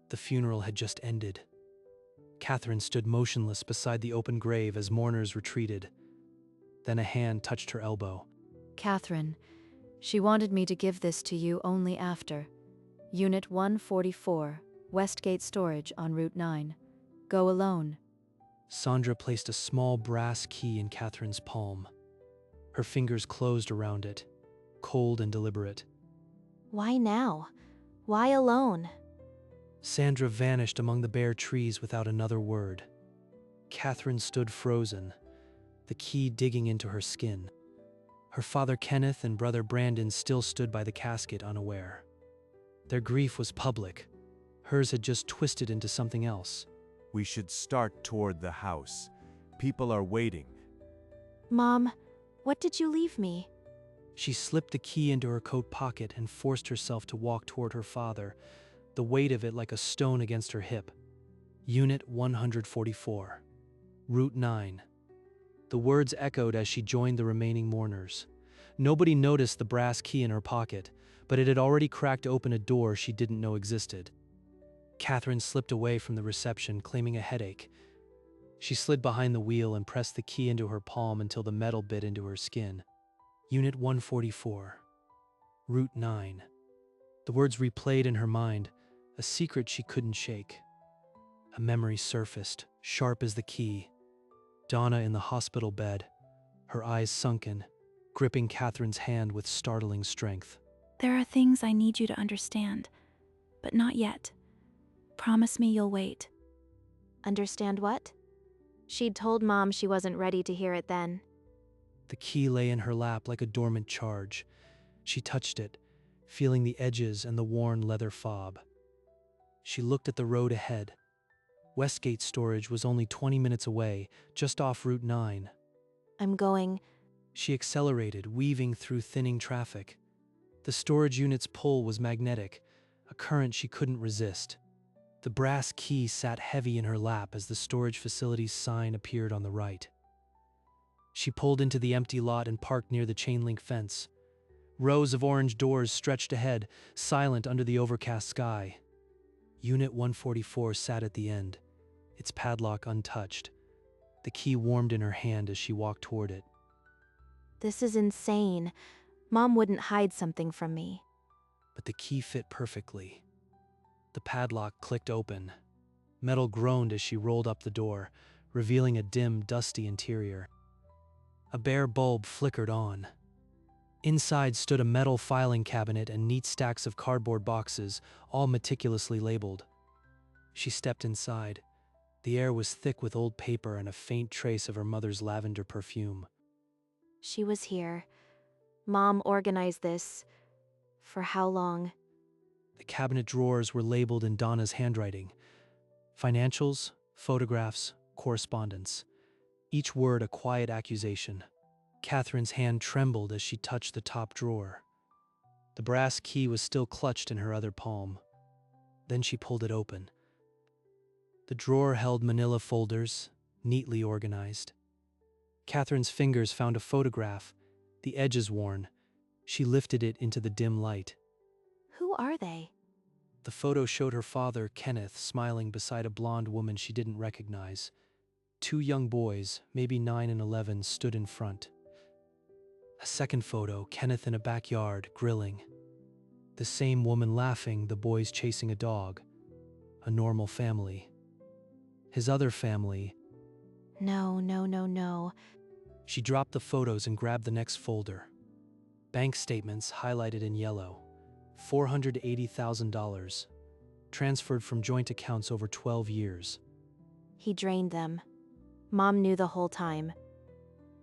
The funeral had just ended. Catherine stood motionless beside the open grave as mourners retreated. Then a hand touched her elbow. Catherine, she wanted me to give this to you only after. Unit 144, Westgate Storage on Route 9. Go alone. Sandra placed a small brass key in Catherine's palm. Her fingers closed around it, cold and deliberate. Why now? Why alone? Sandra vanished among the bare trees without another word. Catherine stood frozen, the key digging into her skin. Her father Kenneth and brother Brandon still stood by the casket unaware. Their grief was public. Hers had just twisted into something else. We should start toward the house. People are waiting. Mom, what did you leave me? She slipped the key into her coat pocket and forced herself to walk toward her father, the weight of it like a stone against her hip. Unit 144. Route 9. The words echoed as she joined the remaining mourners. Nobody noticed the brass key in her pocket, but it had already cracked open a door she didn't know existed. Catherine slipped away from the reception, claiming a headache. She slid behind the wheel and pressed the key into her palm until the metal bit into her skin. Unit 144. Route 9. The words replayed in her mind, a secret she couldn't shake. A memory surfaced, sharp as the key. Donna in the hospital bed, her eyes sunken, gripping Catherine's hand with startling strength. There are things I need you to understand, but not yet. Promise me you'll wait. Understand what? She'd told Mom she wasn't ready to hear it then. The key lay in her lap like a dormant charge. She touched it, feeling the edges and the worn leather fob. She looked at the road ahead. Westgate Storage was only 20 minutes away, just off Route 9. I'm going. She accelerated, weaving through thinning traffic. The storage unit's pull was magnetic, a current she couldn't resist. The brass key sat heavy in her lap as the storage facility's sign appeared on the right. She pulled into the empty lot and parked near the chain-link fence. Rows of orange doors stretched ahead, silent under the overcast sky. Unit 144 sat at the end, its padlock untouched. The key warmed in her hand as she walked toward it. This is insane. Mom wouldn't hide something from me. But the key fit perfectly. The padlock clicked open. Metal groaned as she rolled up the door, revealing a dim, dusty interior. A bare bulb flickered on. Inside stood a metal filing cabinet and neat stacks of cardboard boxes, all meticulously labeled. She stepped inside. The air was thick with old paper and a faint trace of her mother's lavender perfume. She was here. Mom organized this. For how long? The cabinet drawers were labeled in Donna's handwriting. Financials, photographs, correspondence. Each word a quiet accusation. Catherine's hand trembled as she touched the top drawer. The brass key was still clutched in her other palm. Then she pulled it open. The drawer held manila folders, neatly organized. Catherine's fingers found a photograph, the edges worn. She lifted it into the dim light. Who are they? The photo showed her father, Kenneth, smiling beside a blonde woman she didn't recognize. Two young boys, maybe 9 and 11, stood in front. A second photo, Kenneth in a backyard, grilling. The same woman laughing, the boys chasing a dog. A normal family. His other family. No, no, no, no. She dropped the photos and grabbed the next folder. Bank statements highlighted in yellow. $480,000. Transferred from joint accounts over 12 years. He drained them. Mom knew the whole time.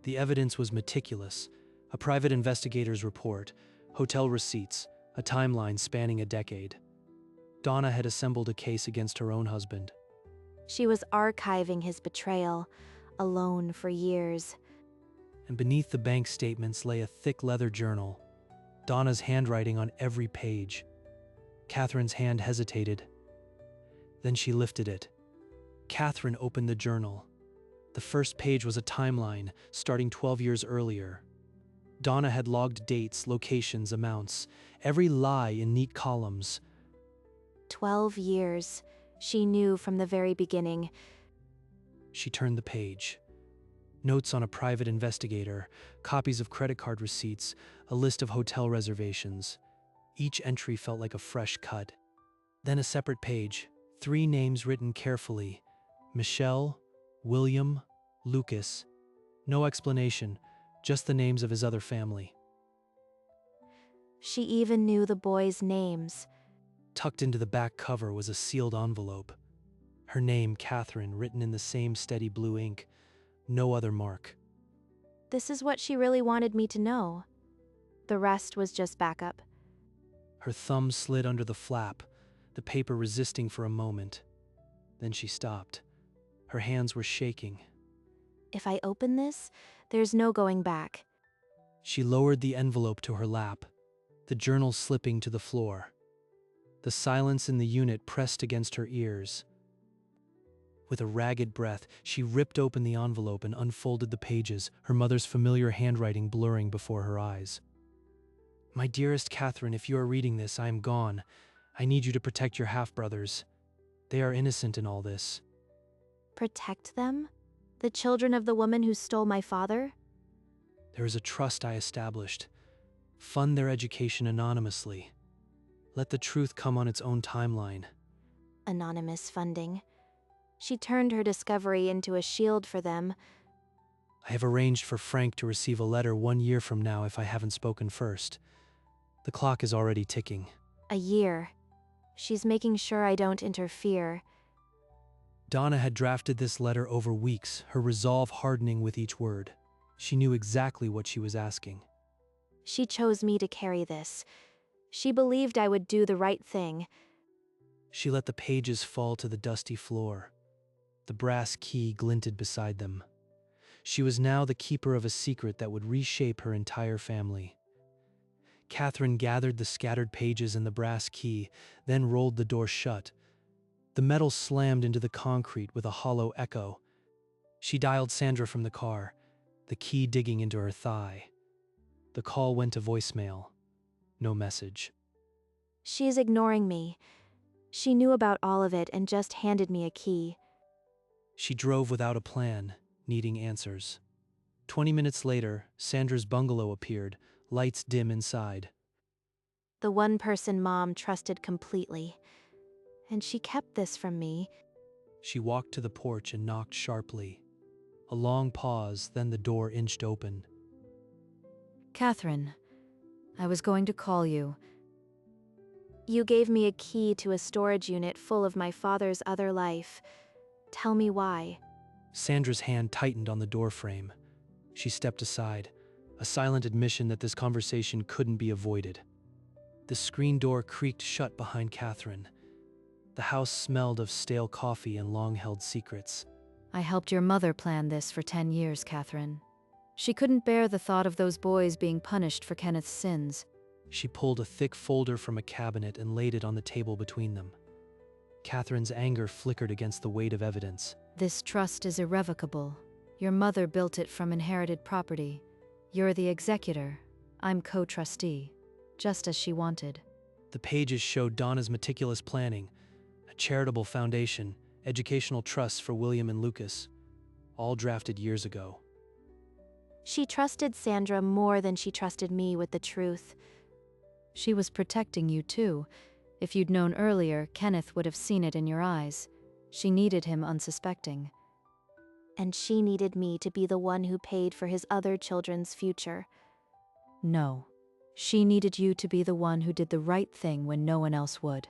The evidence was meticulous. A private investigator's report, hotel receipts, a timeline spanning a decade. Donna had assembled a case against her own husband. She was archiving his betrayal, alone for years. And beneath the bank statements lay a thick leather journal, Donna's handwriting on every page. Catherine's hand hesitated. Then she lifted it. Catherine opened the journal. The first page was a timeline, starting 12 years earlier. Donna had logged dates, locations, amounts, every lie in neat columns. 12 years. She knew from the very beginning. She turned the page. Notes on a private investigator, copies of credit card receipts, a list of hotel reservations. Each entry felt like a fresh cut. Then a separate page, 3 names written carefully: Michelle, William, Lucas. No explanation, just the names of his other family. She even knew the boys' names. Tucked into the back cover was a sealed envelope. Her name, Catherine, written in the same steady blue ink. No other mark. This is what she really wanted me to know. The rest was just backup. Her thumb slid under the flap, the paper resisting for a moment. Then she stopped. Her hands were shaking. If I open this, there's no going back. She lowered the envelope to her lap, the journal slipping to the floor. The silence in the unit pressed against her ears. With a ragged breath, she ripped open the envelope and unfolded the pages, her mother's familiar handwriting blurring before her eyes. "My dearest Catherine, if you are reading this, I am gone. I need you to protect your half-brothers. They are innocent in all this." Protect them? The children of the woman who stole my father? "There is a trust I established. Fund their education anonymously. Let the truth come on its own timeline." Anonymous funding. She turned her discovery into a shield for them. "I have arranged for Frank to receive a letter 1 year from now if I haven't spoken first. The clock is already ticking." A year. She's making sure I don't interfere. Donna had drafted this letter over weeks, her resolve hardening with each word. She knew exactly what she was asking. She chose me to carry this. She believed I would do the right thing. She let the pages fall to the dusty floor. The brass key glinted beside them. She was now the keeper of a secret that would reshape her entire family. Catherine gathered the scattered pages and the brass key, then rolled the door shut. The metal slammed into the concrete with a hollow echo. She dialed Sandra from the car, the key digging into her thigh. The call went to voicemail. No message. She's ignoring me. She knew about all of it and just handed me a key. She drove without a plan, needing answers. 20 minutes later, Sandra's bungalow appeared, lights dim inside. The one person Mom trusted completely. And she kept this from me. She walked to the porch and knocked sharply. A long pause, then the door inched open. Catherine, I was going to call you. You gave me a key to a storage unit full of my father's other life. Tell me why. Sandra's hand tightened on the doorframe. She stepped aside, a silent admission that this conversation couldn't be avoided. The screen door creaked shut behind Catherine. The house smelled of stale coffee and long-held secrets. I helped your mother plan this for 10 years, Catherine. She couldn't bear the thought of those boys being punished for Kenneth's sins. She pulled a thick folder from a cabinet and laid it on the table between them. Catherine's anger flickered against the weight of evidence. This trust is irrevocable. Your mother built it from inherited property. You're the executor. I'm co-trustee, just as she wanted. The pages showed Donna's meticulous planning, a charitable foundation, educational trusts for William and Lucas, all drafted years ago. She trusted Sandra more than she trusted me with the truth. She was protecting you too. If you'd known earlier, Kenneth would have seen it in your eyes. She needed him unsuspecting. And she needed me to be the one who paid for his other children's future. No. She needed you to be the one who did the right thing when no one else would.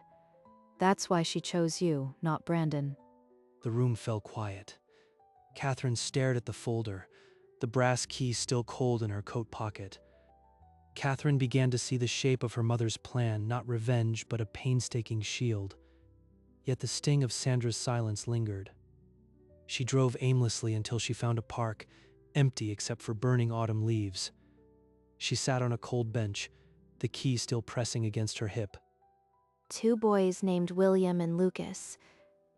That's why she chose you, not Brandon. The room fell quiet. Catherine stared at the folder, the brass key still cold in her coat pocket. Catherine began to see the shape of her mother's plan, not revenge, but a painstaking shield. Yet the sting of Sandra's silence lingered. She drove aimlessly until she found a park, empty except for burning autumn leaves. She sat on a cold bench, the key still pressing against her hip. 2 boys named William and Lucas.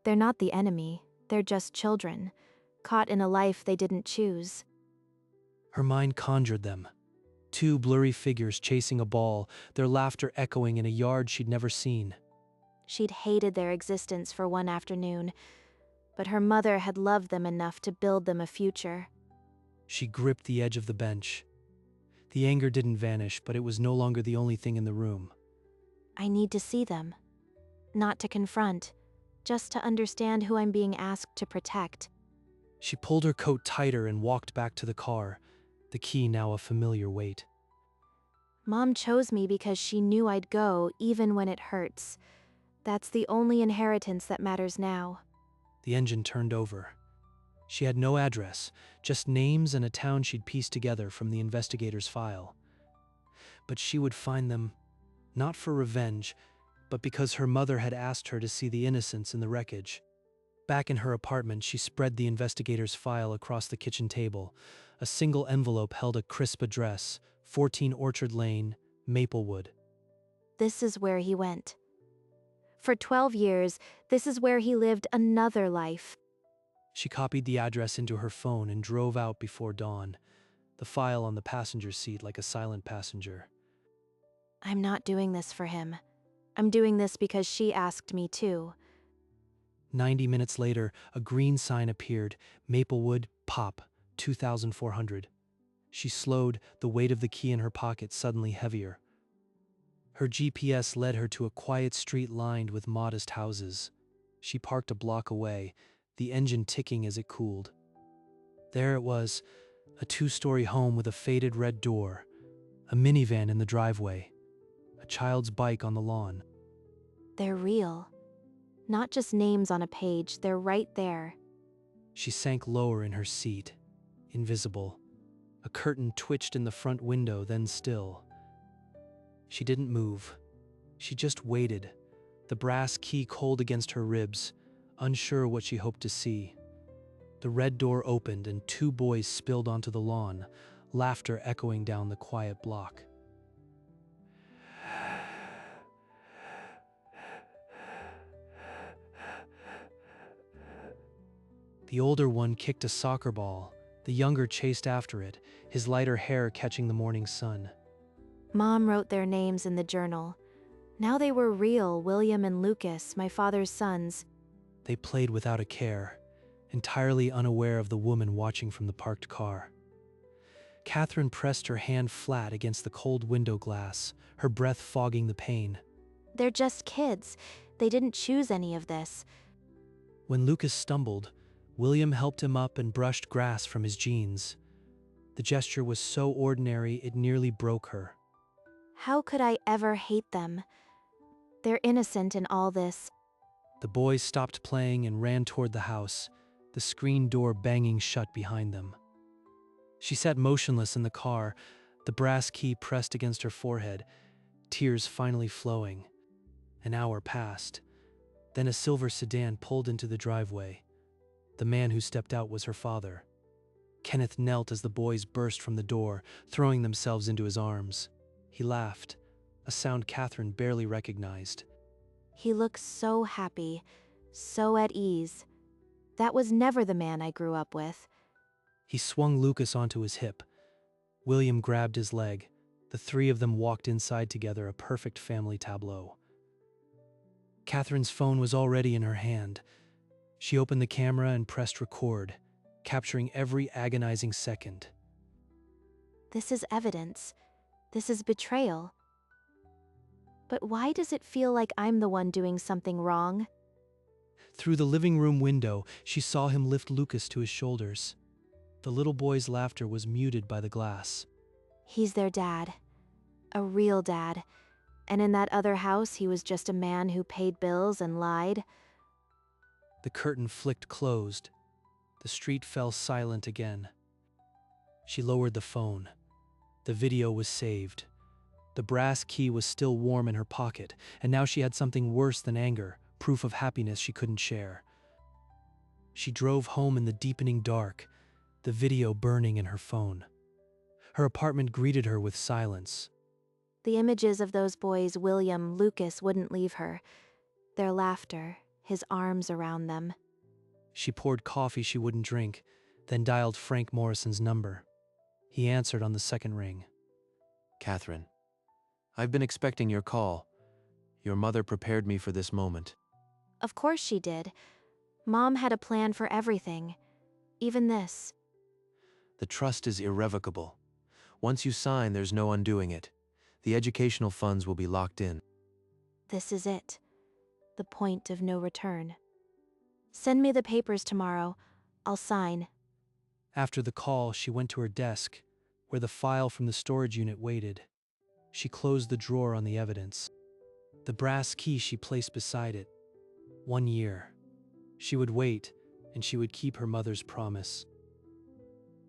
They're not the enemy, they're just children, caught in a life they didn't choose. Her mind conjured them. 2 blurry figures chasing a ball, their laughter echoing in a yard she'd never seen. She'd hated their existence for one afternoon, but her mother had loved them enough to build them a future. She gripped the edge of the bench. The anger didn't vanish, but it was no longer the only thing in the room. I need to see them. Not to confront, just to understand who I'm being asked to protect. She pulled her coat tighter and walked back to the car, the key now a familiar weight. Mom chose me because she knew I'd go, even when it hurts. That's the only inheritance that matters now. The engine turned over. She had no address, just names and a town she'd pieced together from the investigator's file. But she would find them, not for revenge, but because her mother had asked her to see the innocents in the wreckage. Back in her apartment, she spread the investigator's file across the kitchen table. A single envelope held a crisp address, 14 Orchard Lane, Maplewood. This is where he went. For 12 years, this is where he lived another life. She copied the address into her phone and drove out before dawn, the file on the passenger seat like a silent passenger. I'm not doing this for him. I'm doing this because she asked me to. 90 minutes later, a green sign appeared, Maplewood, Pop, 2,400. She slowed, the weight of the key in her pocket suddenly heavier. Her GPS led her to a quiet street lined with modest houses. She parked a block away, the engine ticking as it cooled. There it was, a 2-story home with a faded red door, a minivan in the driveway, a child's bike on the lawn. They're real. Not just names on a page, they're right there. She sank lower in her seat, invisible. A curtain twitched in the front window, then still. She didn't move. She just waited, the brass key cold against her ribs, unsure what she hoped to see. The red door opened and 2 boys spilled onto the lawn, laughter echoing down the quiet block. The older one kicked a soccer ball. The younger chased after it, his lighter hair catching the morning sun. Mom wrote their names in the journal. Now they were real, William and Lucas, my father's sons. They played without a care, entirely unaware of the woman watching from the parked car. Catherine pressed her hand flat against the cold window glass, her breath fogging the pain. They're just kids. They didn't choose any of this. When Lucas stumbled, William helped him up and brushed grass from his jeans. The gesture was so ordinary it nearly broke her. How could I ever hate them? They're innocent in all this. The boys stopped playing and ran toward the house, the screen door banging shut behind them. She sat motionless in the car, the brass key pressed against her forehead, tears finally flowing. An hour passed. Then a silver sedan pulled into the driveway. The man who stepped out was her father. Kenneth knelt as the boys burst from the door, throwing themselves into his arms. He laughed, a sound Catherine barely recognized. He looks so happy, so at ease. That was never the man I grew up with. He swung Lucas onto his hip. William grabbed his leg. The 3 of them walked inside together, a perfect family tableau. Catherine's phone was already in her hand. She opened the camera and pressed record, capturing every agonizing second. This is evidence. This is betrayal. But why does it feel like I'm the one doing something wrong? Through the living room window, she saw him lift Lucas to his shoulders. The little boy's laughter was muted by the glass. He's their dad. A real dad. And in that other house, he was just a man who paid bills and lied. The curtain flicked closed. The street fell silent again. She lowered the phone. The video was saved. The brass key was still warm in her pocket, and now she had something worse than anger, proof of happiness she couldn't share. She drove home in the deepening dark, the video burning in her phone. Her apartment greeted her with silence. The images of those boys, William, Lucas, wouldn't leave her. Their laughter, his arms around them. She poured coffee she wouldn't drink, then dialed Frank Morrison's number. He answered on the second ring. Catherine, I've been expecting your call. Your mother prepared me for this moment. Of course she did. Mom had a plan for everything. Even this. The trust is irrevocable. Once you sign, there's no undoing it. The educational funds will be locked in. This is it. The point of no return. Send me the papers tomorrow. I'll sign. After the call, she went to her desk, where the file from the storage unit waited. She closed the drawer on the evidence. The brass key she placed beside it. 1 year. She would wait, and she would keep her mother's promise.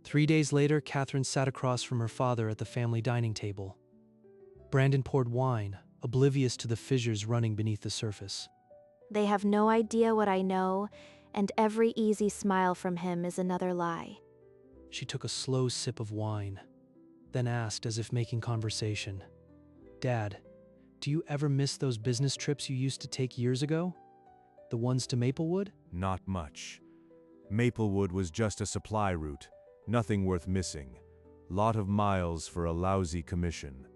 3 days later, Catherine sat across from her father at the family dining table. Brandon poured wine, oblivious to the fissures running beneath the surface. They have no idea what I know, and every easy smile from him is another lie. She took a slow sip of wine, then asked as if making conversation, "Dad, do you ever miss those business trips you used to take years ago? The ones to Maplewood?" Not much. Maplewood was just a supply route, nothing worth missing. Lot of miles for a lousy commission.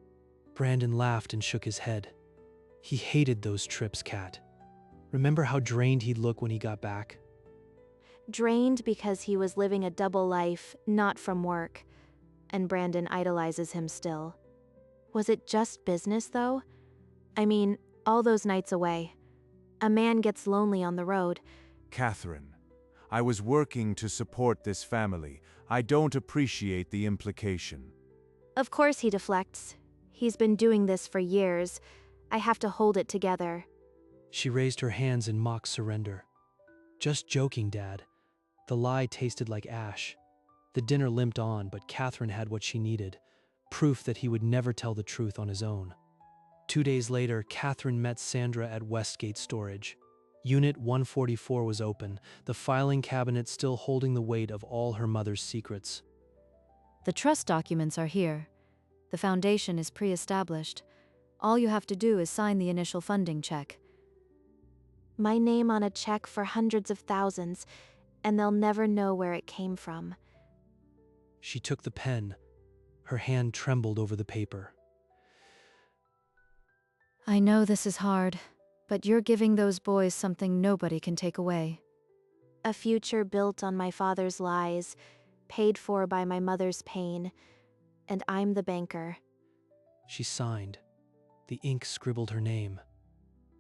Brandon laughed and shook his head. He hated those trips, Kat. Remember how drained he'd look when he got back? Drained because he was living a double life, not from work. And Brandon idolizes him still. Was it just business, though? I mean, all those nights away. A man gets lonely on the road. Catherine, I was working to support this family. I don't appreciate the implication. Of course he deflects. He's been doing this for years. I have to hold it together. She raised her hands in mock surrender. Just joking, Dad. The lie tasted like ash. The dinner limped on, but Catherine had what she needed, proof that he would never tell the truth on his own. 2 days later, Catherine met Sandra at Westgate Storage. Unit 144 was open, the filing cabinet still holding the weight of all her mother's secrets. The trust documents are here. The foundation is pre-established. All you have to do is sign the initial funding check. My name on a check for hundreds of thousands, and they'll never know where it came from. She took the pen. Her hand trembled over the paper. I know this is hard, but you're giving those boys something nobody can take away. A future built on my father's lies, paid for by my mother's pain, and I'm the banker. She signed. The ink scribbled her name.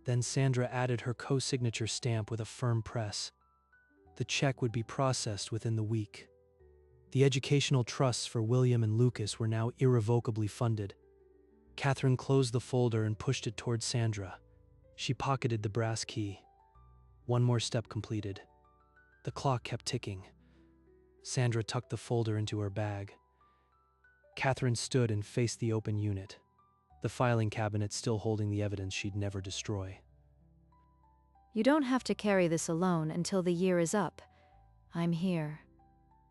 Then Sandra added her co-signature stamp with a firm press. The check would be processed within the week. The educational trusts for William and Lucas were now irrevocably funded. Catherine closed the folder and pushed it toward Sandra. She pocketed the brass key. One more step completed. The clock kept ticking. Sandra tucked the folder into her bag. Catherine stood and faced the open unit, the filing cabinet still holding the evidence she'd never destroy. You don't have to carry this alone until the year is up. I'm here.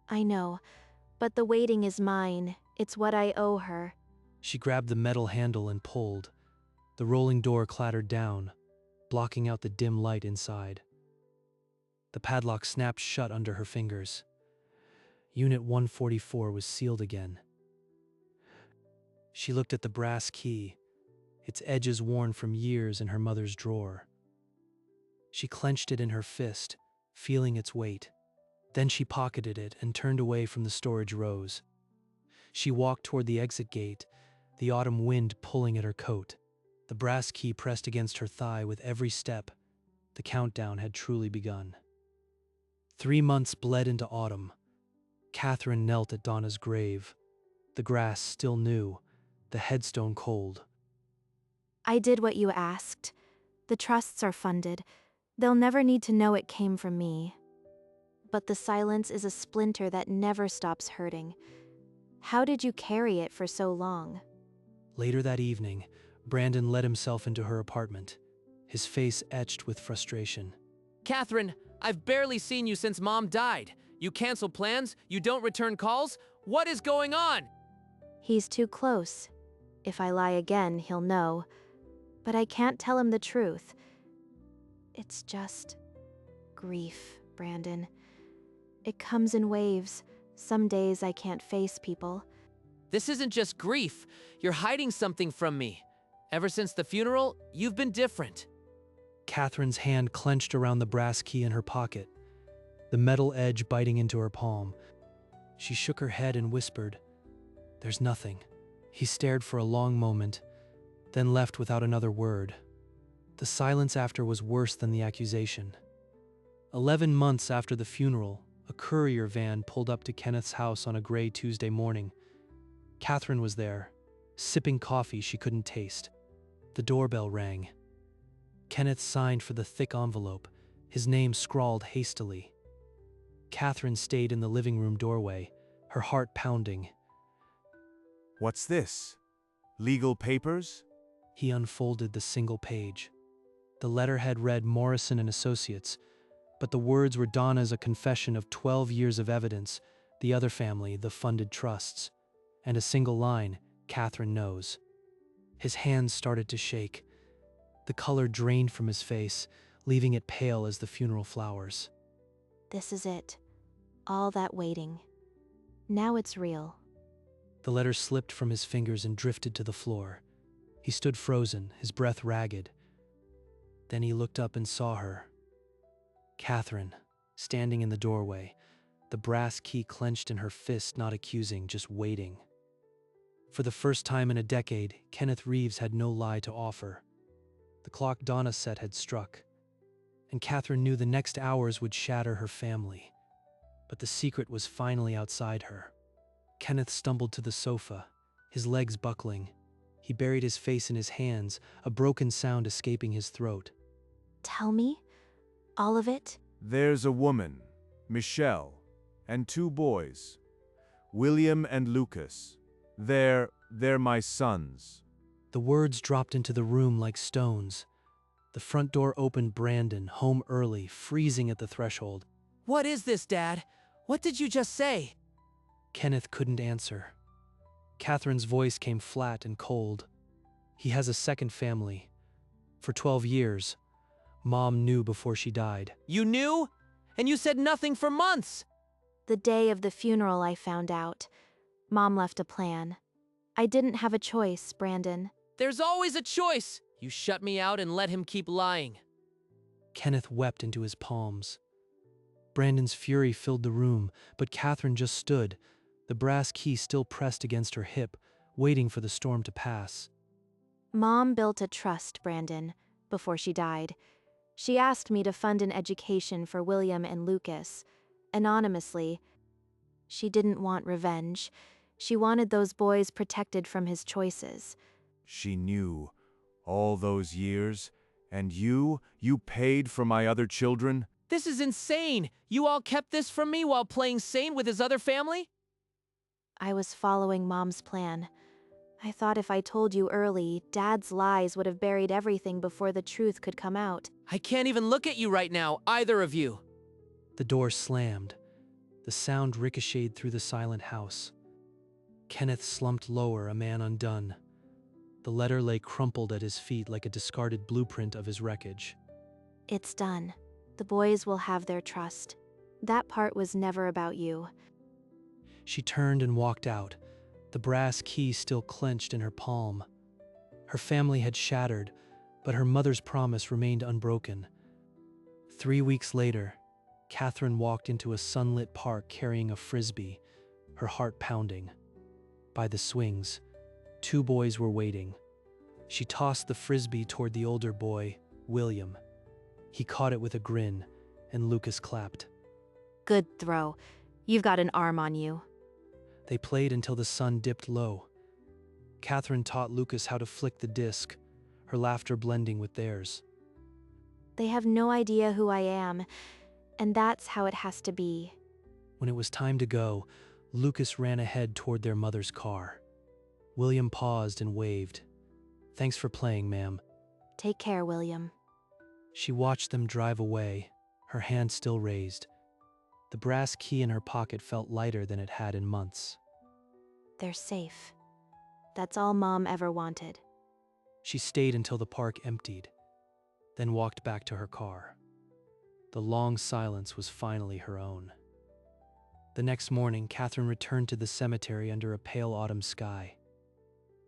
I know, but the waiting is mine. It's what I owe her. She grabbed the metal handle and pulled. The rolling door clattered down, blocking out the dim light inside. The padlock snapped shut under her fingers. Unit 144 was sealed again. She looked at the brass key, its edges worn from years in her mother's drawer. She clenched it in her fist, feeling its weight. Then she pocketed it and turned away from the storage rows. She walked toward the exit gate, the autumn wind pulling at her coat. The brass key pressed against her thigh with every step. The countdown had truly begun. 3 months bled into autumn. Catherine knelt at Donna's grave, the grass still new, the headstone cold. I did what you asked. The trusts are funded. They'll never need to know it came from me. But the silence is a splinter that never stops hurting. How did you carry it for so long? Later that evening, Brandon let himself into her apartment, his face etched with frustration. Catherine, I've barely seen you since Mom died. You cancel plans, you don't return calls. What is going on? He's too close. If I lie again, he'll know. But I can't tell him the truth. It's just grief, Brandon. It comes in waves. Some days I can't face people. This isn't just grief. You're hiding something from me. Ever since the funeral, you've been different. Catherine's hand clenched around the brass key in her pocket, the metal edge biting into her palm. She shook her head and whispered, "There's nothing." He stared for a long moment, then left without another word. The silence after was worse than the accusation. 11 months after the funeral, a courier van pulled up to Kenneth's house on a gray Tuesday morning. Catherine was there, sipping coffee she couldn't taste. The doorbell rang. Kenneth signed for the thick envelope, his name scrawled hastily. Catherine stayed in the living room doorway, her heart pounding. What's this? Legal papers? He unfolded the single page. The letterhead read Morrison and Associates, but the words were Donna's a confession of 12 years of evidence, the other family, the funded trusts, and a single line, Catherine knows. His hands started to shake. The color drained from his face, leaving it pale as the funeral flowers. This is it. All that waiting. Now it's real. The letter slipped from his fingers and drifted to the floor. He stood frozen, his breath ragged. Then he looked up and saw her. Catherine, standing in the doorway, the brass key clenched in her fist, not accusing, just waiting. For the first time in a decade, Kenneth Reeves had no lie to offer. The clock Donna set had struck, and Catherine knew the next hours would shatter her family. But the secret was finally outside her. Kenneth stumbled to the sofa, his legs buckling. He buried his face in his hands, a broken sound escaping his throat. Tell me? All of it? There's a woman, Michelle, and 2 boys, William and Lucas. They're my sons. The words dropped into the room like stones. The front door opened. Brandon, home early, freezing at the threshold. What is this, Dad? What did you just say? Kenneth couldn't answer. Catherine's voice came flat and cold. He has a second family. For 12 years, Mom knew before she died. You knew? And you said nothing for months! The day of the funeral, I found out. Mom left a plan. I didn't have a choice, Brandon. There's always a choice! You shut me out and let him keep lying. Kenneth wept into his palms. Brandon's fury filled the room, but Catherine just stood, the brass key still pressed against her hip, waiting for the storm to pass. Mom built a trust, Brandon, before she died. She asked me to fund an education for William and Lucas, anonymously. She didn't want revenge. She wanted those boys protected from his choices. She knew all those years, and you paid for my other children? This is insane! You all kept this from me while playing sane with his other family? I was following Mom's plan. I thought if I told you early, Dad's lies would have buried everything before the truth could come out. I can't even look at you right now, either of you. The door slammed. The sound ricocheted through the silent house. Kenneth slumped lower, a man undone. The letter lay crumpled at his feet like a discarded blueprint of his wreckage. It's done. The boys will have their trust. That part was never about you. She turned and walked out, the brass key still clenched in her palm. Her family had shattered, but her mother's promise remained unbroken. 3 weeks later, Catherine walked into a sunlit park carrying a frisbee, her heart pounding. By the swings, 2 boys were waiting. She tossed the frisbee toward the older boy, William. He caught it with a grin, and Lucas clapped. Good throw. You've got an arm on you. They played until the sun dipped low. Catherine taught Lucas how to flick the disc, her laughter blending with theirs. They have no idea who I am, and that's how it has to be. When it was time to go, Lucas ran ahead toward their mother's car. William paused and waved. "Thanks for playing, ma'am." Take care, William. She watched them drive away, her hand still raised. The brass key in her pocket felt lighter than it had in months. They're safe. That's all Mom ever wanted. She stayed until the park emptied, then walked back to her car. The long silence was finally her own. The next morning, Catherine returned to the cemetery under a pale autumn sky.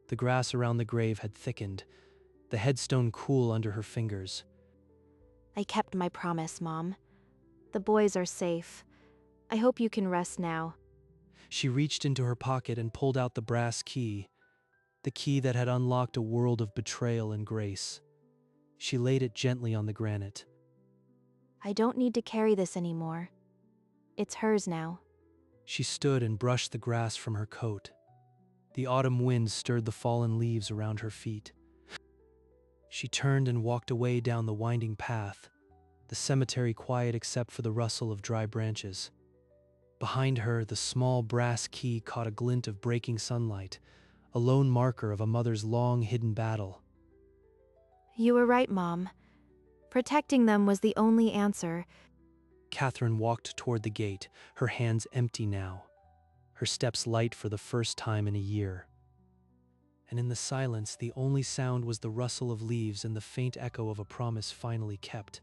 The grass around the grave had thickened, the headstone cool under her fingers. I kept my promise, Mom. The boys are safe. I hope you can rest now. She reached into her pocket and pulled out the brass key, the key that had unlocked a world of betrayal and grace. She laid it gently on the granite. I don't need to carry this anymore. It's hers now. She stood and brushed the grass from her coat. The autumn wind stirred the fallen leaves around her feet. She turned and walked away down the winding path, the cemetery quiet except for the rustle of dry branches. Behind her, the small brass key caught a glint of breaking sunlight, a lone marker of a mother's long hidden battle. You were right, Mom. Protecting them was the only answer. Catherine walked toward the gate, her hands empty now, her steps light for the first time in a year. And in the silence, the only sound was the rustle of leaves and the faint echo of a promise finally kept.